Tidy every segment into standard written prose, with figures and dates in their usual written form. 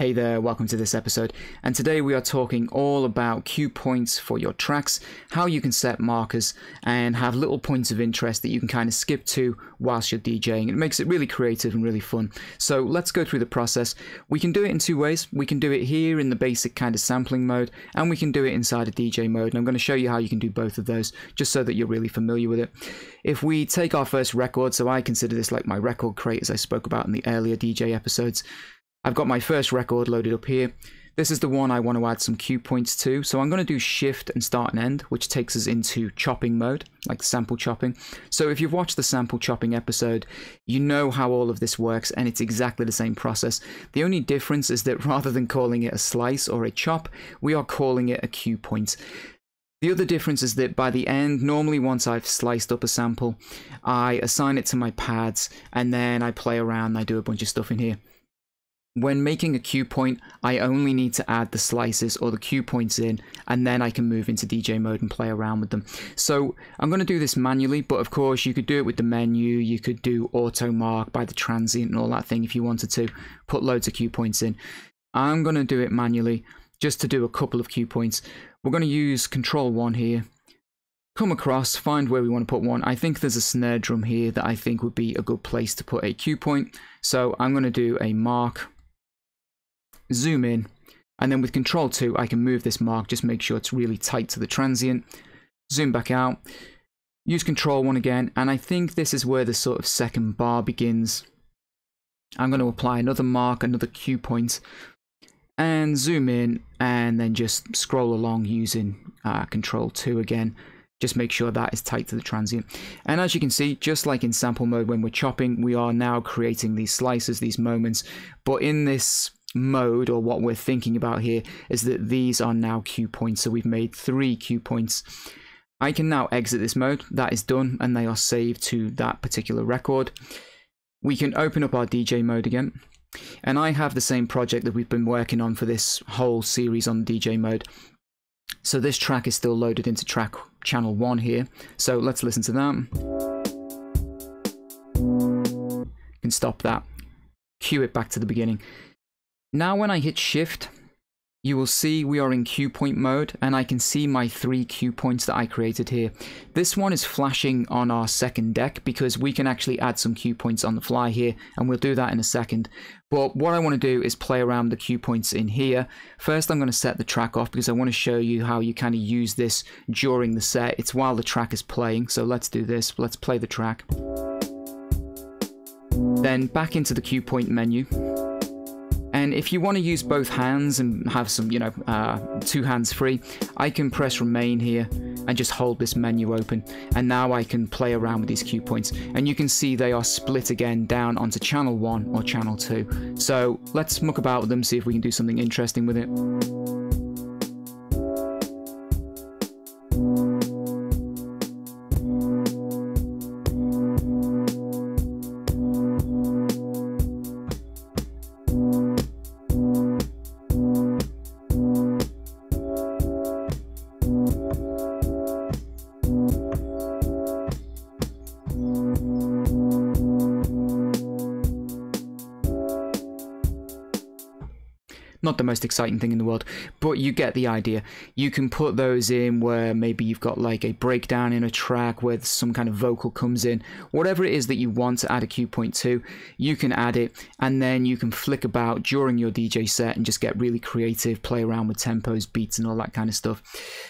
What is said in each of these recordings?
Hey there, welcome to this episode, and today we are talking all about cue points for your tracks, how you can set markers and have little points of interest that you can kind of skip to whilst you're DJing. It makes it really creative and really fun. So let's go through the process. We can do it in two ways. We can do it here in the basic kind of sampling mode, and we can do it inside of DJ mode, and I'm going to show you how you can do both of those just so that you're really familiar with it. If we take our first record, so I consider this like my record crate as I spoke about in the earlier DJ episodes. I've got my first record loaded up here. This is the one I want to add some cue points to. So I'm going to do shift and start and end, which takes us into chopping mode, like sample chopping. So if you've watched the sample chopping episode, you know how all of this works, and it's exactly the same process. The only difference is that rather than calling it a slice or a chop, we are calling it a cue point. The other difference is that by the end, normally once I've sliced up a sample, I assign it to my pads, and then I play around and I do a bunch of stuff in here. When making a cue point, I only need to add the slices or the cue points in, and then I can move into DJ mode and play around with them. So I'm going to do this manually, but of course you could do it with the menu, you could do auto mark by the transient and all that thing if you wanted to, put loads of cue points in. I'm going to do it manually just to do a couple of cue points. We're going to use Control 1 here. Come across, find where we want to put one. I think there's a snare drum here that I think would be a good place to put a cue point. So I'm going to do a mark. Zoom in, and then with Control 2 I can move this mark, just make sure it's really tight to the transient, zoom back out, use Control 1 again, and I think this is where the sort of second bar begins. I'm going to apply another mark, another cue point, and zoom in, and then just scroll along using Control 2 again. Just make sure that is tight to the transient. And as you can see, just like in sample mode when we're chopping, we are now creating these slices, these moments, but in this mode, or what we're thinking about here, is that these are now cue points. So we've made 3 cue points. I can now exit this mode. That is done, and they are saved to that particular record. We can open up our DJ mode again, and I have the same project that we've been working on for this whole series on DJ mode. So this track is still loaded into track channel 1 here, so let's listen to that. Can stop that, cue it back to the beginning. Now when I hit shift, you will see we are in cue point mode, and I can see my 3 cue points that I created here. This one is flashing on our second deck because we can actually add some cue points on the fly here, and we'll do that in a second. But what I want to do is play around the cue points in here. First I'm going to set the track off because I want to show you how you kind of use this during the set. It's while the track is playing, so let's do this. Let's play the track. Then back into the cue point menu. And if you want to use both hands and have some, 2 hands free, I can press remain here and just hold this menu open. And now I can play around with these cue points. And you can see they are split again down onto channel 1 or channel 2. So let's muck about with them, see if we can do something interesting with it. Not the most exciting thing in the world, but you get the idea. You can put those in where maybe you've got like a breakdown in a track where some kind of vocal comes in. Whatever it is that you want to add a cue point to, you can add it, and then you can flick about during your DJ set and just get really creative, play around with tempos, beats and all that kind of stuff.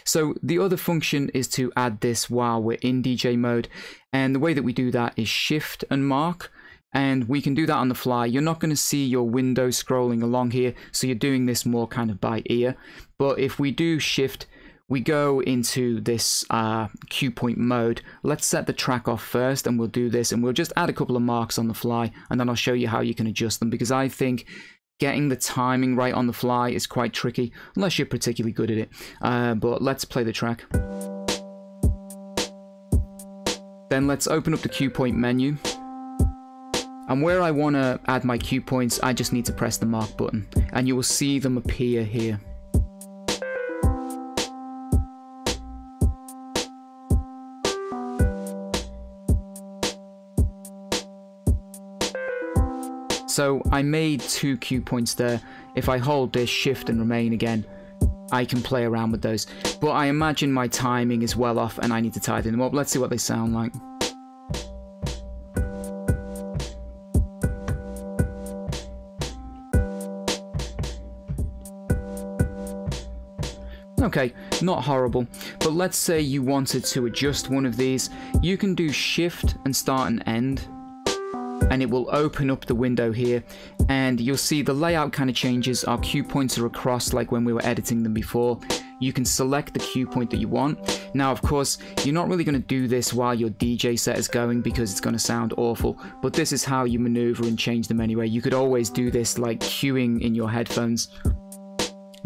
So the other function is to add this while we're in DJ mode, and the way that we do that is shift and mark. And we can do that on the fly. You're not going to see your window scrolling along here, so you're doing this more kind of by ear. But if we do shift, we go into this cue point mode. Let's set the track off first, and we'll do this, and we'll just add a couple of marks on the fly, and then I'll show you how you can adjust them, because I think getting the timing right on the fly is quite tricky, unless you're particularly good at it. But let's play the track. Then let's open up the cue point menu. And where I want to add my cue points, I just need to press the mark button, and you will see them appear here. So I made 2 cue points there. If I hold this shift and remain again, I can play around with those. But I imagine my timing is well off and I need to tighten them up. Let's see what they sound like. Okay, not horrible, but let's say you wanted to adjust one of these. You can do shift and start and end, and it will open up the window here, and you'll see the layout kind of changes. Our cue points are across like when we were editing them before. You can select the cue point that you want. Now, of course, you're not really going to do this while your DJ set is going because it's going to sound awful, but this is how you maneuver and change them anyway. You could always do this like cueing in your headphones.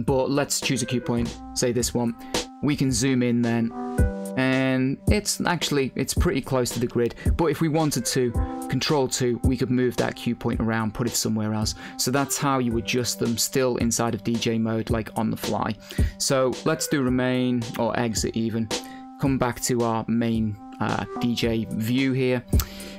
But let's choose a cue point, say this one. We can zoom in then, and it's pretty close to the grid. But if we wanted to, Control 2, we could move that cue point around, put it somewhere else. So that's how you adjust them still inside of DJ mode, like on the fly. So let's do remain, or exit even. Come back to our main DJ view here,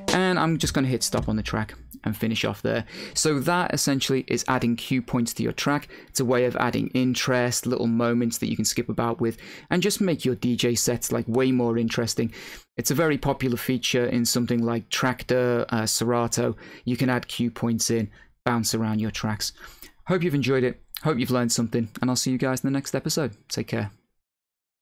and I'm just going to hit stop on the track and finish off there. So that essentially is adding cue points to your track. It's a way of adding interest, little moments that you can skip about with, and just make your DJ sets like way more interesting. It's a very popular feature in something like Tractor, Serato. You can add cue points in, bounce around your tracks. Hope you've enjoyed it. Hope you've learned something, and I'll see you guys in the next episode. Take care.